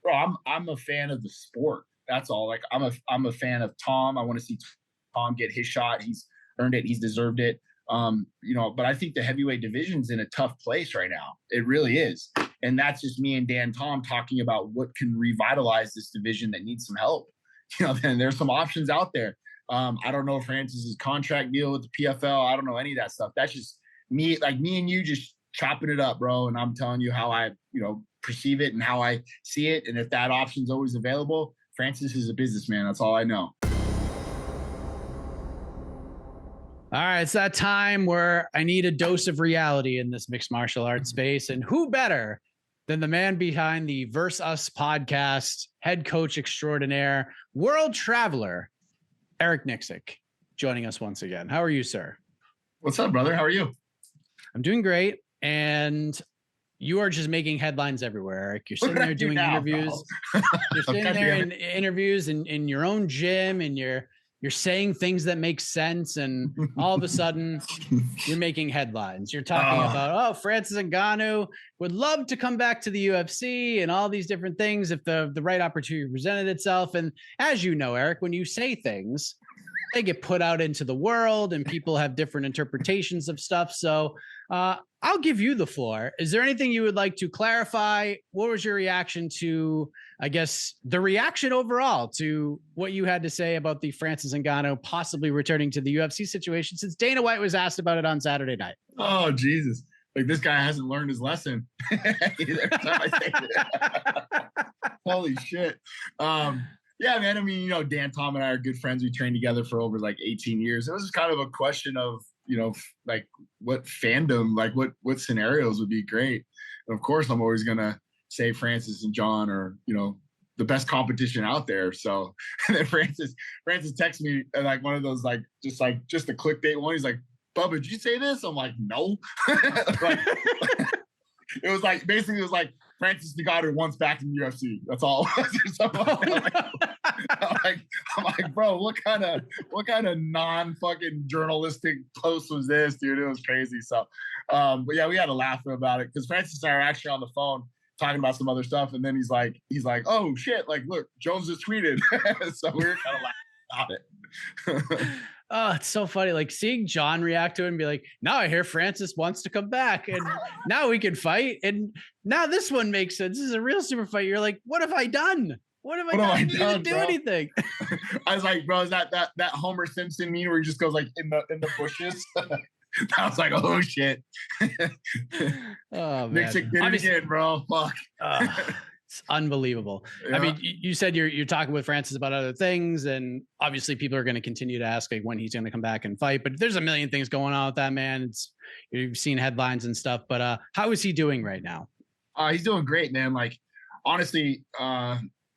bro, I'm a fan of the sport. That's all. Like I'm a fan of Tom. I want to see Tom get his shot. He's earned it. He's deserved it. But I think the heavevyweight division's in a tough place right now. It really is. And that's just me and Dan Tom talking about what can revitalize this division that needs some help. Then there's some options out there. I don't know Francis's contract deal with the PFL. I don't know any of that stuff. That's just me and you just chopping it up, bro. And I'm telling you how I, perceive it and how I see it. And if that option's always available, Francis is a businessman. That's all I know. All right, it's that time where I need a dose of reality in this mixed martial arts space. And who better than the man behind the Verse Us podcast, head coach extraordinaire, world traveler, Eric Nicksick, joining us once again. How are you, sir? What's up, brother? How are you? I'm doing great. And you are just making headlines everywhere, Eric. You're sitting there doing interviews. You're sitting there in interviews in your own gym, and you're saying things that make sense, and all of a sudden you're making headlines. You're talking about, Francis Ngannou would love to come back to the UFC and all these different things if the right opportunity presented itself. And as you know, Eric, when you say things, they get put out into the world and people have different interpretations of stuff. So I'll give you the floor. Is there anything you would like to clarify? What was your reaction to, I guess, the reaction overall to what you had to say about the Francis Ngannou possibly returning to the UFC situation, since Dana White was asked about it on Saturday night? Oh, Jesus. Like, this guy hasn't learned his lesson. Every time I say it. Holy shit. Yeah, man. I mean, Dan, Tom, and I are good friends. We trained together for over 18 years. It was just kind of a question of, what fandom, what scenarios would be great. And of course, I'm always going to say Francis and John are, the best competition out there. So, and then Francis texts me one of those, just a clickbait one. He's like, Bubba, did you say this? I'm like, no. It was basically Francis Ngannou wants back in the UFC. That's all. I'm like, bro, what kind of non-fucking journalistic post was this, dude? It was crazy. So, but yeah, we had a laugh about it because Francis and I are actually on the phone talking about some other stuff, and then he's like, oh shit, look, Jones just tweeted. So we were kind of laughing about it. Oh, it's so funny. Seeing John react to it and be like, now I hear Francis wants to come back and now we can fight. And now this one makes sense. This is a real super fight. You're like, what have I done? What have I done? You didn't do anything. I was like, bro, is that Homer Simpson meme where he just goes in the bushes? I was like, oh shit. Oh man. Nicksick did it again, bro. Fuck. It's unbelievable. Yeah. I mean, you said you're talking with Francis about other things, and obviously people are going to continue to ask when he's going to come back and fight. But there's a million things going on with that man. You've seen headlines and stuff. But how is he doing right now? He's doing great, man. Honestly,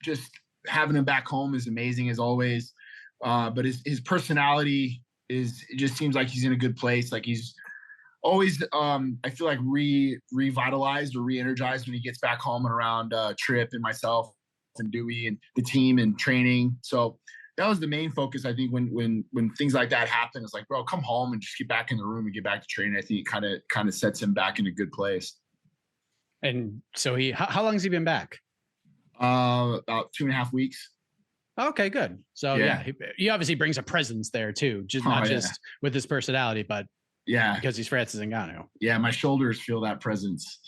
just having him back home is amazing as always. But his personality it just seems like he's in a good place. He's always, I feel like revitalized or re-energized when he gets back home and around Tripp and myself and Dewey and the team and training. So that was the main focus. I think when things like that happen, it's like, bro, come home and just get back in the room and get back to training. I think it kind of sets him back in a good place. And so how long has he been back? About 2.5 weeks. Okay, good. So yeah, he obviously brings a presence there too, not just with his personality, but yeah, because he's Francis Ngannou. Yeah, my shoulders feel that presence.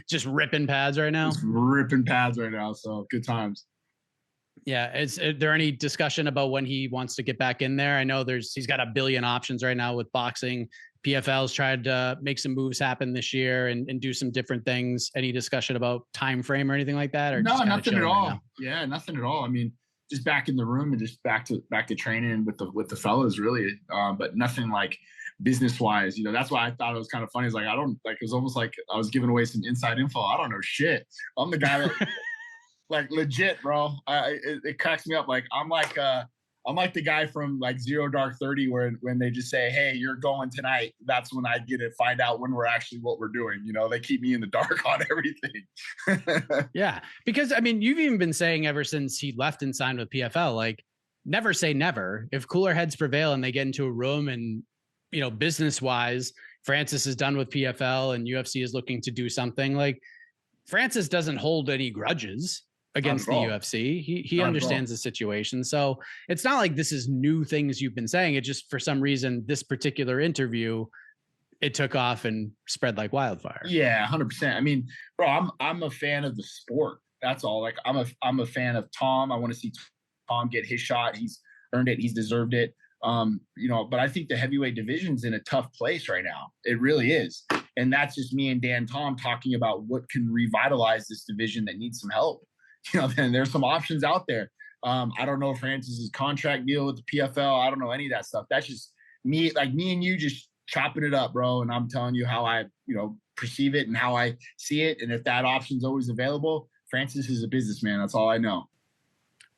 Just ripping pads right now. So good times. Yeah, is there any discussion about when he wants to get back in there? I know he's got a billion options right now with boxing. PFL's tried to make some moves happen this year and do some different things. Any discussion about time frame or anything like that? Or no, nothing at all. Right, yeah, nothing at all. I mean, just back in the room and just back to training with the fellas, really. But nothing business wise. That's why I thought it was kind of funny. It's it was almost like I was giving away some inside info. I don't know shit. I'm the guy that legit, bro. It cracks me up. I'm like the guy from Zero Dark 30 when they just say, hey, you're going tonight. That's when I get to find out when what we're doing. They keep me in the dark on everything. Yeah. Because I mean, you've even been saying ever since he left and signed with PFL, never say never. If cooler heads prevail and they get into a room and, business wise, Francis is done with PFL and UFC is looking to do something, Francis doesn't hold any grudges against the UFC. He understands the situation. So it's not like this is new things you've been saying. It just, for some reason, this particular interview, it took off and spread like wildfire. Yeah, 100%. I mean, bro, I'm a fan of the sport. That's all. Like I'm a fan of Tom. I want to see Tom get his shot. He's earned it. He's deserved it. But I think the heavyweight division's in a tough place right now. It really is. And that's just me and Dan Tom talking about what can revitalize this division that needs some help. Then there's some options out there. I don't know Francis's contract deal with the PFL. I don't know any of that stuff. That's just me and you just chopping it up, bro. And I'm telling you how I, perceive it and how I see it. And if that option's always available, Francis is a businessman. That's all I know.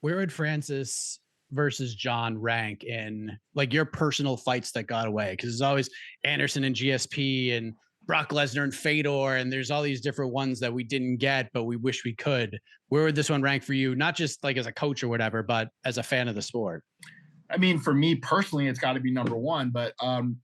Where would Francis versus John rank in like your personal fights that got away? Because there's always Anderson and GSP and Brock Lesnar and Fedor, and there's all these different ones that we didn't get, but we wish we could. Where would this one rank for you? Not just like as a coach or whatever, but as a fan of the sport. I mean, for me personally, it's got to be number one, but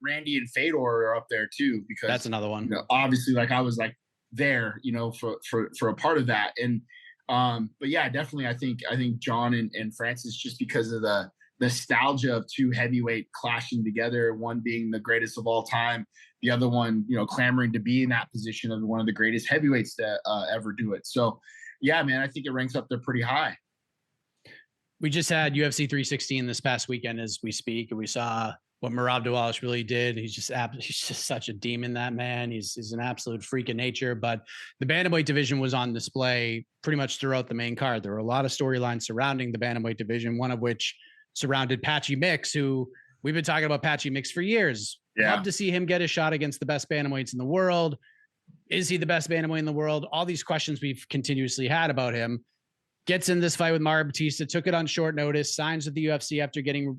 Randy and Fedor are up there too, because that's another one. Obviously, like I was like there, for a part of that. And but yeah, definitely, I think John and Francis, just because of the nostalgia of two heavyweight clashing together, one being the greatest of all time, the other one, clamoring to be in that position of one of the greatest heavyweights to ever do it. So yeah, man, I think it ranks up there pretty high. We just had UFC 316 this past weekend as we speak, and we saw what Merab Dvalishvili did. He's just such a demon, that man. He's an absolute freak of nature. But the bantamweight division was on display pretty much throughout the main card. There were a lot of storylines surrounding the bantamweight division, one of which surrounded Patchy Mix, who we've been talking about Patchy Mix for years. Yeah. Love to see him get a shot against the best bantamweights in the world. Is he the best bantamweight in the world? All these questions we've continuously had about him. Gets in this fight with Merab Batista, took it on short notice, signs with the UFC after getting,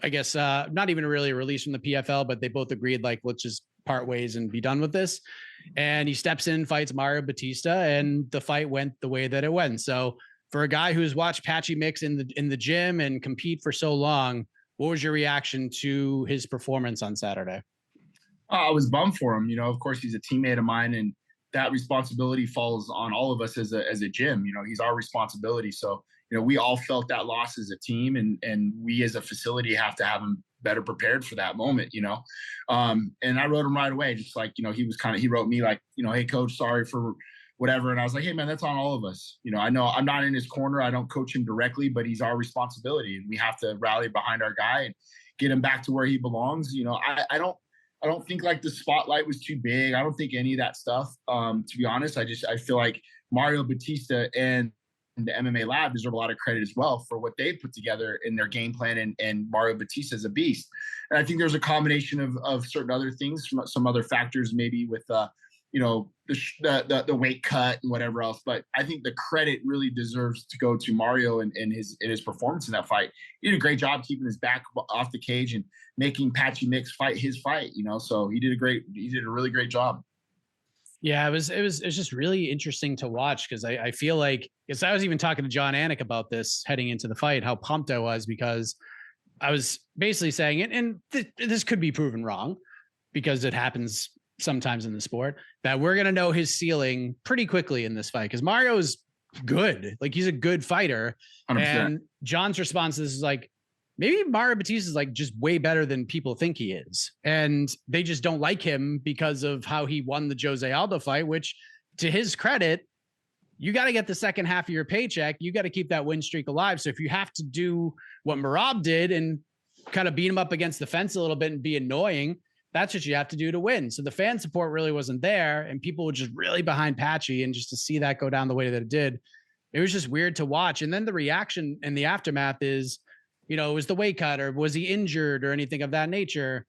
I guess, not even really a release from the PFL, but they both agreed, like, let's just part ways and be done with this. And he steps in, fights Merab Batista, and the fight went the way that it went. So for a guy who's watched Patchy Mix in the gym and compete for so long, what was your reaction to his performance on Saturday? I was bummed for him. Of course, he's a teammate of mine, and that responsibility falls on all of us as a gym. He's our responsibility. So, we all felt that loss as a team, and we as a facility have to have him better prepared for that moment, and I wrote him right away. Just like, he wrote me like, hey coach, sorry for whatever. And I was like, hey man, that's on all of us. I know I'm not in his corner. I don't coach him directly, but he's our responsibility, and we have to rally behind our guy and get him back to where he belongs. I don't think like the spotlight was too big. I don't think any of that stuff. To be honest, I feel like Mario Batista and the MMA Lab deserve a lot of credit as well for what they put together in their game plan. And Mario Batista is a beast. And I think there's a combination of certain other things, some other factors, maybe with the weight cut and whatever else. But I think the credit really deserves to go to Mario and his performance in that fight. He did a great job keeping his back off the cage and making Patchy Mix fight his fight, so he did a really great job. Yeah, it was just really interesting to watch, because I feel like, because I was even talking to John Anik about this heading into the fight, how pumped I was, because I was basically saying it, and this could be proven wrong because it happens sometimes in the sport, that we're going to know his ceiling pretty quickly in this fight, because Mario's good. Like, he's a good fighter. 100%. And John's response to this is like, maybe Mario Batista is like just way better than people think he is. And they just don't like him because of how he won the Jose Aldo fight, which, to his credit, you got to get the second half of your paycheck. You got to keep that win streak alive. So if you have to do what Merab did and kind of beat him up against the fence a little bit and be annoying, that's what you have to do to win. So the fan support really wasn't there, and people were just really behind Patchy, and just to see that go down the way that it did, it was just weird to watch. And then the reaction and the aftermath is, was the weight cut, or was he injured, or anything of that nature?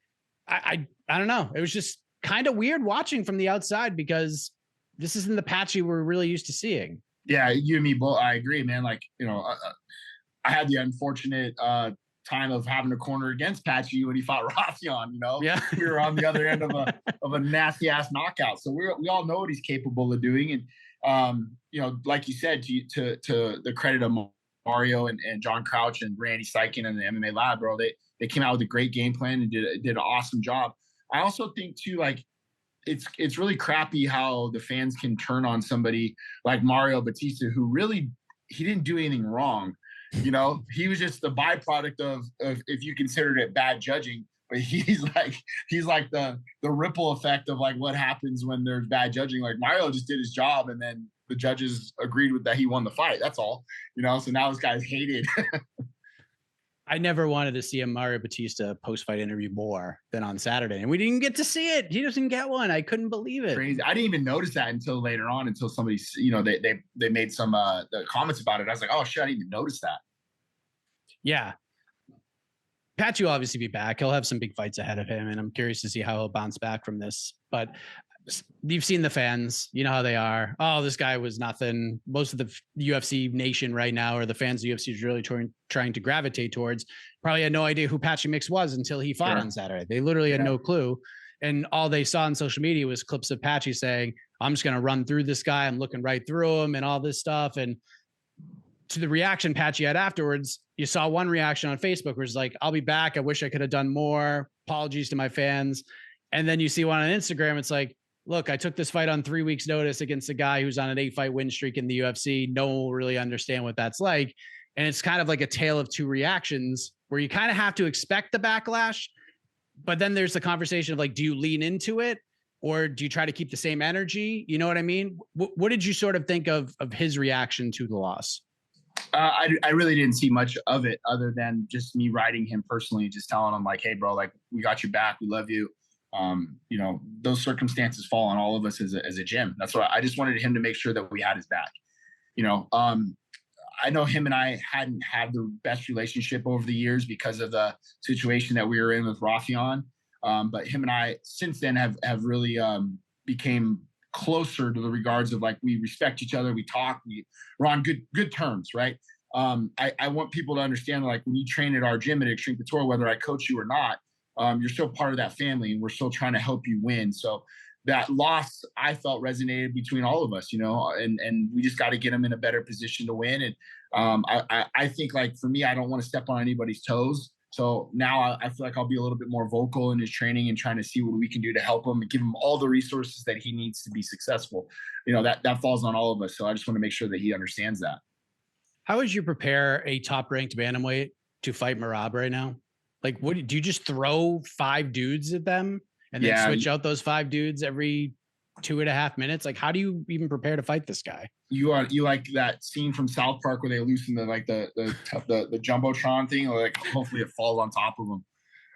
I don't know. It was just kind of weird watching from the outside, because this isn't the Patchy we're really used to seeing. Yeah, you and me both. I agree, man. Like, I had the unfortunate time of having a corner against Patchy when he fought Raffion. Yeah, we were on the other end of a nasty ass knockout. So we all know what he's capable of doing. And like you said, to the credit of Mario and John Crouch and Randy Seiken and the MMA Lab, bro, they came out with a great game plan and did an awesome job. I also think too, like, it's really crappy how the fans can turn on somebody like Mario Batista, who really, he didn't do anything wrong. You know, he was just the byproduct of if you considered it bad judging. But he's like the ripple effect of like what happens when there's bad judging. Like Mario just did his job, and then the judges agreed with that he won the fight. That's all. You know, so now this guy's hated. I never wanted to see a Mario Batista post-fight interview more than on Saturday, and we didn't get to see it. He doesn't get one. I couldn't believe it. Crazy. I didn't even notice that until later on, until somebody, you know, they made some the comments about it. I was like, oh shit, I didn't even notice that. Yeah. Patchy will obviously be back. He'll have some big fights ahead of him, and I'm curious to see how he'll bounce back from this. But you've seen the fans, you know how they are. Oh, this guy was nothing. Most of the UFC nation right now, or the fans the UFC is really trying to gravitate towards, probably had no idea who Patchy Mix was until he fought on Saturday. They literally had no clue. And all they saw on social media was clips of Patchy saying, I'm just going to run through this guy. I'm looking right through him and all this stuff. And to the reaction Patchy had afterwards, you saw one reaction on Facebook where it's like, I'll be back. I wish I could have done more. Apologies to my fans. And then you see one on Instagram. It's like, look, I took this fight on 3 weeks notice against a guy who's on an 8-fight win streak in the UFC. No one will really understand what that's like. And it's kind of like a tale of two reactions where you kind of have to expect the backlash, but then there's the conversation of like, do you lean into it or do you try to keep the same energy? You know what I mean? What did you sort of think of his reaction to the loss? I really didn't see much of it other than just me writing him personally, just telling him like, hey bro, like we got your back. We love you. You know, those circumstances fall on all of us as a gym. That's why I just wanted him to make sure that we had his back. You know, I know him and I hadn't had the best relationship over the years because of the situation that we were in with Rafion. But him and I since then have really became closer to the regards of like, we respect each other. We talk, we're on good terms. Right. I want people to understand, like when you train at our gym at Extreme Couture, whether I coach you or not, you're still part of that family and we're still trying to help you win. So that loss, I felt resonated between all of us, you know, and we just got to get them in a better position to win. And I think like for me, I don't want to step on anybody's toes. So now I feel like I'll be a little bit more vocal in his training and trying to see what we can do to help him and give him all the resources that he needs to be successful. You know, that falls on all of us. So I just want to make sure that he understands that. How would you prepare a top ranked bantamweight to fight Merab right now? Like, what do you just throw 5 dudes at them and then switch out those 5 dudes every 2.5 minutes? Like, how do you even prepare to fight this guy? You like that scene from South Park where they loosen the jumbotron thing, or like hopefully it falls on top of them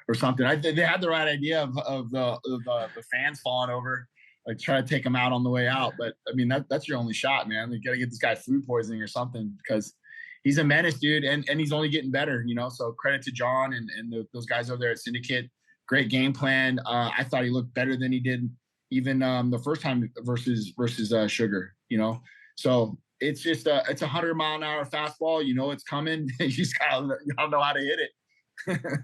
or something. They had the right idea of the fans falling over, like try to take them out on the way out. But I mean that's your only shot, man. You got to get this guy food poisoning or something because he's a menace, dude, and he's only getting better, you know. So credit to John and those guys over there at Syndicate. Great game plan. I thought he looked better than he did even the first time versus Sugar, you know. So it's just it's 100-mile-an-hour fastball. You know it's coming. You just gotta know how to hit it.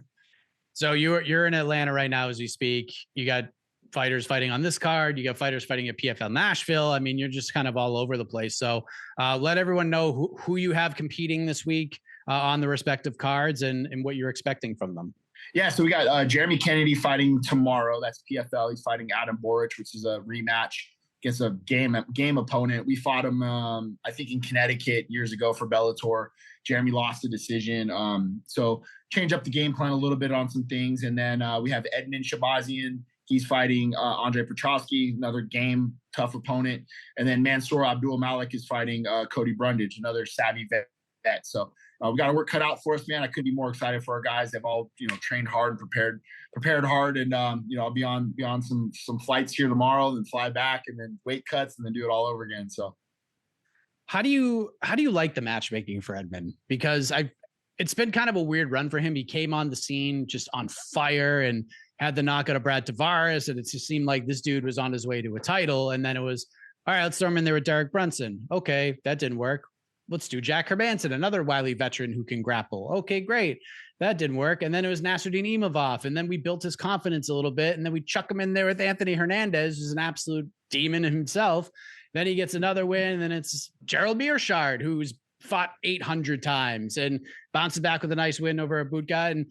So you're in Atlanta right now as we speak. You got fighters fighting on this card. You got fighters fighting at PFL Nashville. I mean, you're just kind of all over the place. So let everyone know who you have competing this week on the respective cards and what you're expecting from them. Yeah, so we got Jeremy Kennedy fighting tomorrow. That's PFL. He's fighting Adam Boric, which is a rematch against a game opponent. We fought him, I think, in Connecticut years ago for Bellator. Jeremy lost the decision. So change up the game plan a little bit on some things. And then we have Edmond Shahbazian. He's fighting Andre Petrosky, another tough opponent. And then Mansour Abdul-Malik is fighting Cody Brundage, another savvy vet. So we got our work cut out for us, man. I couldn't be more excited for our guys. They've all, you know, trained hard and prepared hard. And, you know, I'll be on some flights here tomorrow and fly back and then weight cuts and then do it all over again. So how do you like the matchmaking for Edmond? Because it's been kind of a weird run for him. He came on the scene just on fire and had the knockout of Brad Tavares. And it just seemed like this dude was on his way to a title. And then it was, all right, let's throw him in there with Derek Brunson. Okay, that didn't work. Let's do Jack Hermanson, another wily veteran who can grapple. Okay, great. That didn't work. And then it was Nasruddin Imavov. And then we built his confidence a little bit. And then we chuck him in there with Anthony Hernandez, who's an absolute demon himself. Then he gets another win. And then it's Gerald Mearshard, who's fought 800 times and bounces back with a nice win over a boot guy. And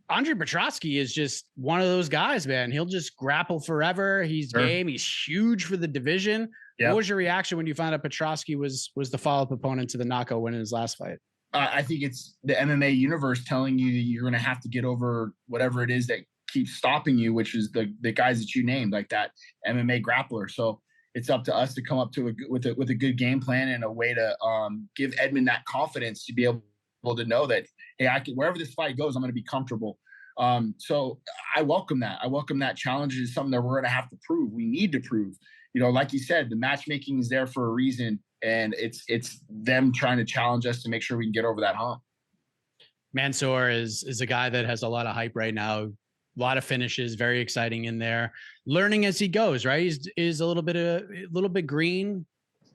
Andre Petroski is just one of those guys, man. He'll just grapple forever. He's game. He's huge for the division. Yep. What was your reaction when you found out Petroski was the follow-up opponent to the knockout win in his last fight? I think it's the MMA universe telling you that you're going to have to get over whatever it is that keeps stopping you, which is the guys that you named, like that MMA grappler. So it's up to us to come up to with a good game plan and a way to give Edmond that confidence to be able to know that, hey, I can, wherever this fight goes, I'm going to be comfortable. So I welcome that. I welcome that challenge. Is something that we're going to have to prove. We need to prove. You know, like you said, the matchmaking is there for a reason, and it's them trying to challenge us to make sure we can get over that hump. Mansour is a guy that has a lot of hype right now. A lot of finishes, very exciting in there. Learning as he goes, right? He's a little bit green,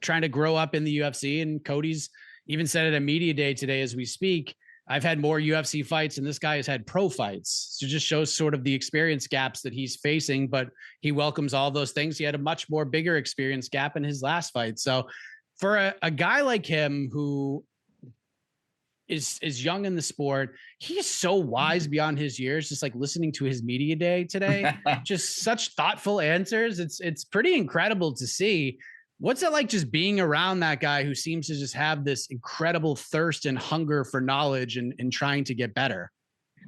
trying to grow up in the UFC. And Cody's even said at a media day today, as we speak, I've had more UFC fights and this guy has had pro fights. So it just shows sort of the experience gaps that he's facing, but he welcomes all those things. He had a much more bigger experience gap in his last fight. So for a guy like him who is young in the sport, he's so wise beyond his years. Just like listening to his media day today, just such thoughtful answers. It's pretty incredible to see. What's it like just being around that guy who seems to just have this incredible thirst and hunger for knowledge and trying to get better?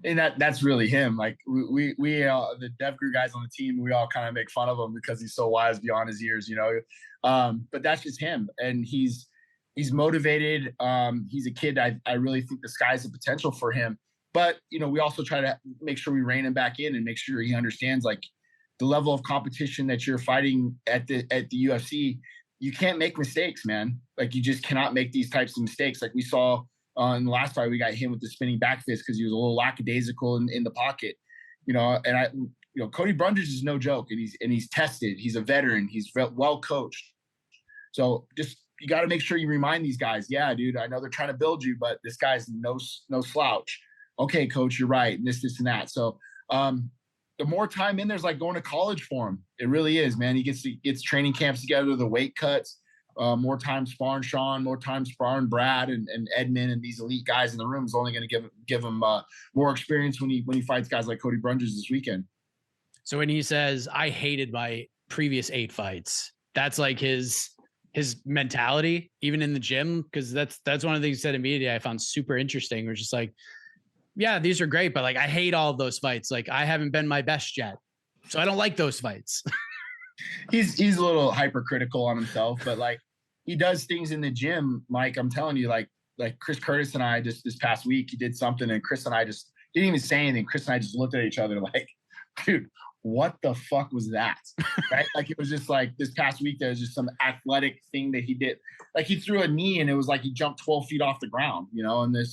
And that's really him. Like we the Dev Crew guys on the team, we all kind of make fun of him because he's so wise beyond his years, you know. But that's just him, and he's motivated. He's a kid. I really think the sky's the potential for him. But you know, we also try to make sure we rein him back in and make sure he understands like the level of competition that you're fighting at the UFC. You can't make mistakes, man. Like you just cannot make these types of mistakes. Like we saw in the last fight, we got him with the spinning back fist because he was a little lackadaisical in the pocket, you know. And Cody Brundage is no joke, and he's tested. He's a veteran. He's well coached. So just you got to make sure you remind these guys, yeah, dude, I know they're trying to build you, but this guy's no slouch. Okay, coach, you're right. And this and that. So the more time in there's like going to college for him. It really is, man. He gets training camps together, the weight cuts, more time sparring Sean, more time sparring Brad and Edmond and these elite guys in the room is only going to give him more experience when he fights guys like Cody Brundage this weekend. So when he says, I hated my previous 8 fights, that's like his mentality, even in the gym, because that's one of the things he said immediately I found super interesting. We're just like, yeah, these are great, but like, I hate all of those fights. Like I haven't been my best yet. So I don't like those fights. He's a little hypercritical on himself, but like he does things in the gym. Mike, I'm telling you, like Chris Curtis and I just this past week, he did something and Chris and I just didn't even say anything. Chris and I just looked at each other like, dude, what the fuck was that? Right? Like it was just like this past week, there was just some athletic thing that he did. Like he threw a knee and it was like he jumped 12 feet off the ground, you know, and the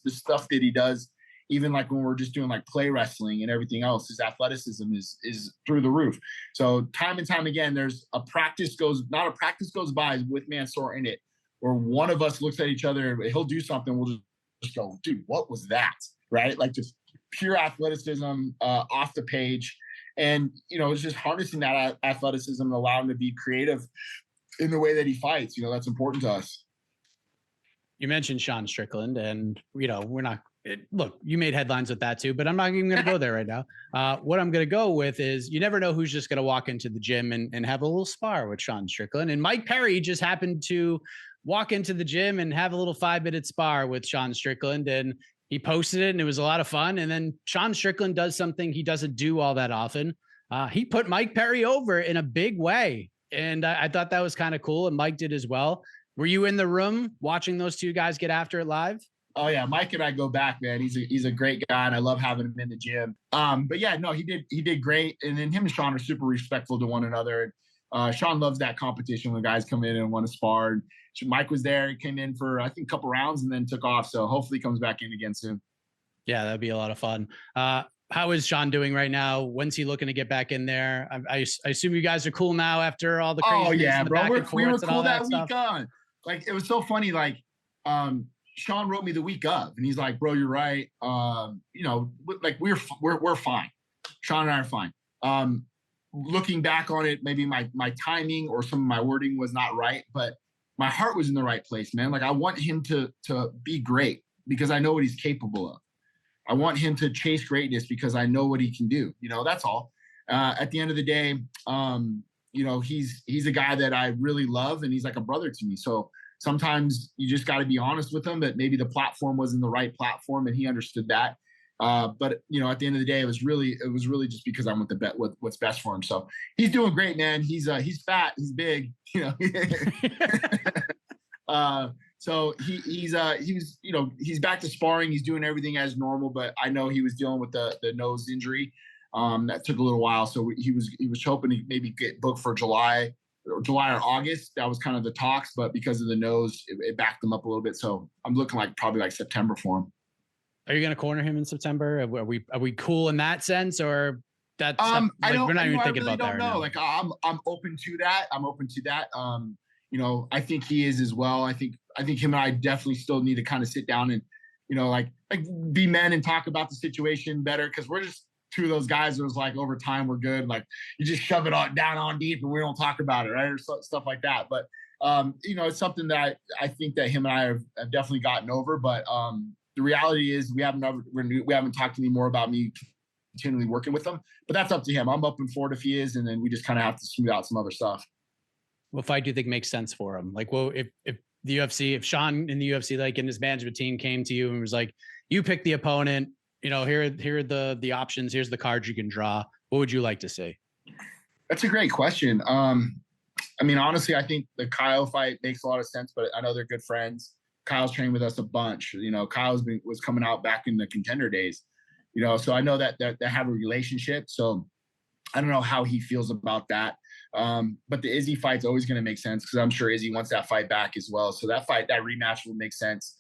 stuff that he does. Even like when we're just doing like play wrestling and everything else, his athleticism is through the roof. So time and time again, there's not a practice goes by with Mansour in it, where one of us looks at each other, he'll do something, we'll just go, dude, what was that? Right? Like just pure athleticism off the page. And, you know, it's just harnessing that athleticism and allow him to be creative in the way that he fights. You know, that's important to us. You mentioned Sean Strickland, and, you know, look, you made headlines with that too, but I'm not even going to go there right now. What I'm going to go with is you never know who's just going to walk into the gym and have a little spar with Sean Strickland. And Mike Perry just happened to walk into the gym and have a little 5-minute spar with Sean Strickland, and he posted it and it was a lot of fun. And then Sean Strickland does something he doesn't do all that often. He put Mike Perry over in a big way. And I thought that was kind of cool. And Mike did as well. Were you in the room watching those two guys get after it live? Oh yeah, Mike and I go back, man. He's a great guy, and I love having him in the gym. But yeah, no, he did great, and then him and Sean are super respectful to one another. Sean loves that competition when guys come in and want to spar. And Mike was there. He came in for I think a couple rounds and then took off. So hopefully he comes back in again soon. Yeah, that'd be a lot of fun. How is Sean doing right now? When's he looking to get back in there? I assume you guys are cool now after all the crazy. Oh yeah, bro, we were cool that week on. Like it was so funny. Like Sean wrote me the week of, and he's like, "Bro, you're right. You know, like we're fine. Sean and I are fine." Looking back on it, maybe my timing or some of my wording was not right, but my heart was in the right place, man. Like I want him to be great because I know what he's capable of. I want him to chase greatness because I know what he can do. That's all. At the end of the day, he's a guy that I really love, and he's like a brother to me. So sometimes you just got to be honest with him, that maybe the platform wasn't the right platform, and he understood that. But at the end of the day, it was really just because I want the bet what's best for him. So he's doing great, man. He's fat, he's big, so he's back to sparring. He's doing everything as normal, but I know he was dealing with the nose injury. That took a little while. So he was hoping to maybe get booked for July or August. That was kind of the talks, but because of the nose, it backed him up a little bit. So I'm looking like probably like September for him. Are you going to corner him in September? Are we cool in that sense, or that's we're not even thinking really about that right now? Like I'm open to that. I think he is as well. I think him and I definitely still need to kind of sit down and, like be men and talk about the situation better. Cause we're just two of those guys that was like, over time, we're good. Like you just shove it down on deep and we don't talk about it. Right. Or stuff like that. But, it's something that I think that him and I have definitely gotten over. But, the reality is we haven't talked anymore about me continually working with him, but that's up to him. I'm open for it if he is. And then we just kind of have to smooth out some other stuff. What fight do you think makes sense for him? Like, well, if the UFC, if Sean in the UFC, like in his management team came to you and was like, you pick the opponent, here are the options. Here's the cards you can draw. What would you like to see? That's a great question. Honestly, I think the Kyle fight makes a lot of sense, but I know they're good friends. Kyle's trained with us a bunch. Kyle's was coming out back in the Contender days, so I know that they have a relationship. So I don't know how he feels about that. But the Izzy fight's always going to make sense because I'm sure Izzy wants that fight back as well. So that rematch will make sense.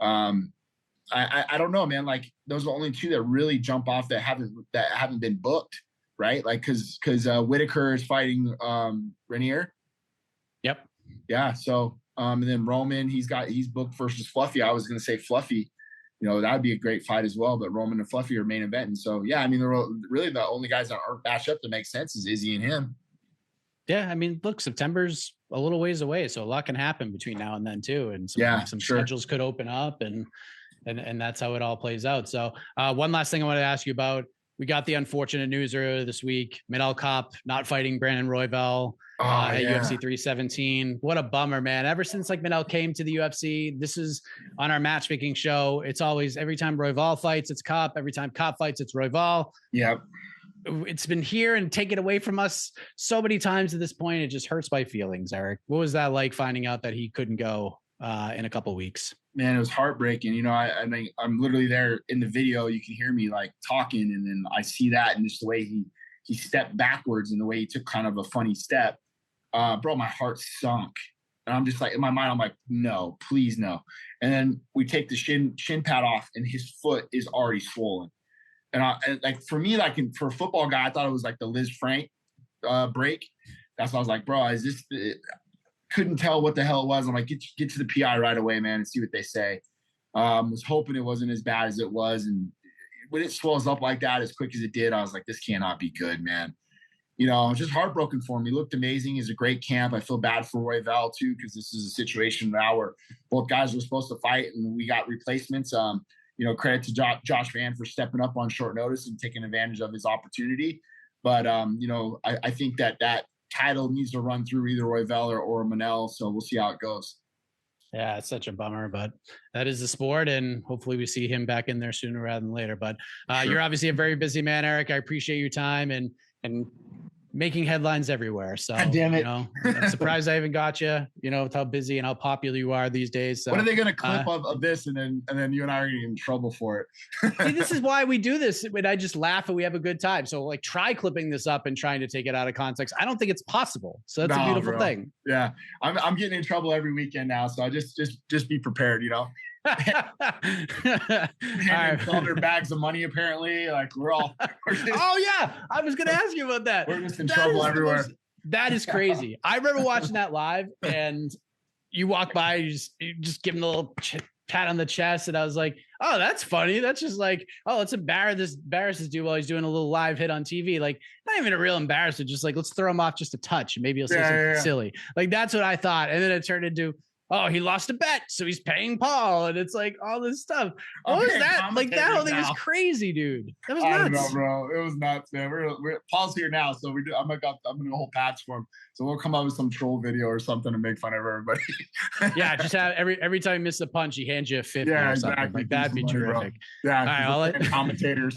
I don't know, man. Like those are the only two that really jump off that haven't been booked, right? Like because Whitaker is fighting Rainier. Yep. Yeah. So and then Roman, he's booked versus Fluffy. I was going to say Fluffy. That would be a great fight as well. But Roman and Fluffy are main event, and so yeah, they're really the only guys that aren't matched up that make sense is Izzy and him. Yeah, look, September's a little ways away, so a lot can happen between now and then too, and some schedules could open up, and that's how it all plays out. So, one last thing I wanted to ask you about: we got the unfortunate news earlier this week. Manel Kape not fighting Brandon Royval at UFC 317. What a bummer, man! Ever since Manel came to the UFC, this is on our matchmaking show. It's always every time Royval fights, it's Kape. Every time Kape fights, it's Royval. Yep. It's been here and taken away from us so many times at this point. It just hurts my feelings, Eric. What was that like finding out that he couldn't go in a couple weeks? Man, it was heartbreaking. I'm literally there in the video. You can hear me like talking, and then I see that, and just the way he stepped backwards and the way he took kind of a funny step, bro, my heart sunk. And I'm just like, in my mind, I'm like, no, please no. And then we take the shin pad off, and his foot is already swollen. And for me, for a football guy, I thought it was like the Liz Frank break. That's why I was like, bro, is this? Couldn't tell what the hell it was. I'm like, get to the PI right away, man, and see what they say. Was hoping it wasn't as bad as it was, and when it swells up like that as quick as it did, I was like, this cannot be good, man. Just heartbroken for him. He looked amazing. He's a great camp. I feel bad for Royval too, because this is a situation now where both guys were supposed to fight, and we got replacements. Credit to Josh Van for stepping up on short notice and taking advantage of his opportunity. But, I think that title needs to run through either Royval or Manel. So we'll see how it goes. Yeah, it's such a bummer, but that is the sport, and hopefully we see him back in there sooner rather than later. But sure. You're obviously a very busy man, Eric. I appreciate your time and making headlines everywhere. So, God damn it. I'm surprised I even got you, with how busy and how popular you are these days. So, what are they going to clip of this? And then you and I are going to get in trouble for it. See, this is why we do this. And I just laugh and we have a good time. So try clipping this up and trying to take it out of context. I don't think it's possible. So that's a beautiful thing. Yeah. I'm getting in trouble every weekend now. So I just be prepared, Felder bags of money, apparently. We're just, oh yeah, I was gonna ask you about that. We're just in trouble everywhere. That is crazy. I remember watching that live, and you walk by, you just give him a little pat on the chest, and I was like, oh, that's funny. That's just like, oh, let's embarrass this dude while he's doing a little live hit on TV. Not even a real embarrassment, just let's throw him off just a touch, and maybe he'll say something silly. That's what I thought, and then it turned into, oh, he lost a bet, so he's paying Paul, and it's like all this stuff. What was that? Like that whole thing was crazy, dude. That was nuts. I don't know, bro. It was nuts, man. We're Paul's here now, so I'm gonna hold patch for him. So we'll come up with some troll video or something to make fun of everybody. Yeah, just have every time you miss a punch, he hands you a 50 or something. Exactly. Like that'd be terrific. Bro. Yeah, all right, I'll let commentators.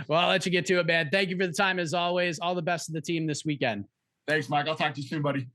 Well, I'll let you get to it, man. Thank you for the time as always. All the best to the team this weekend. Thanks, Mike. I'll talk to you soon, buddy.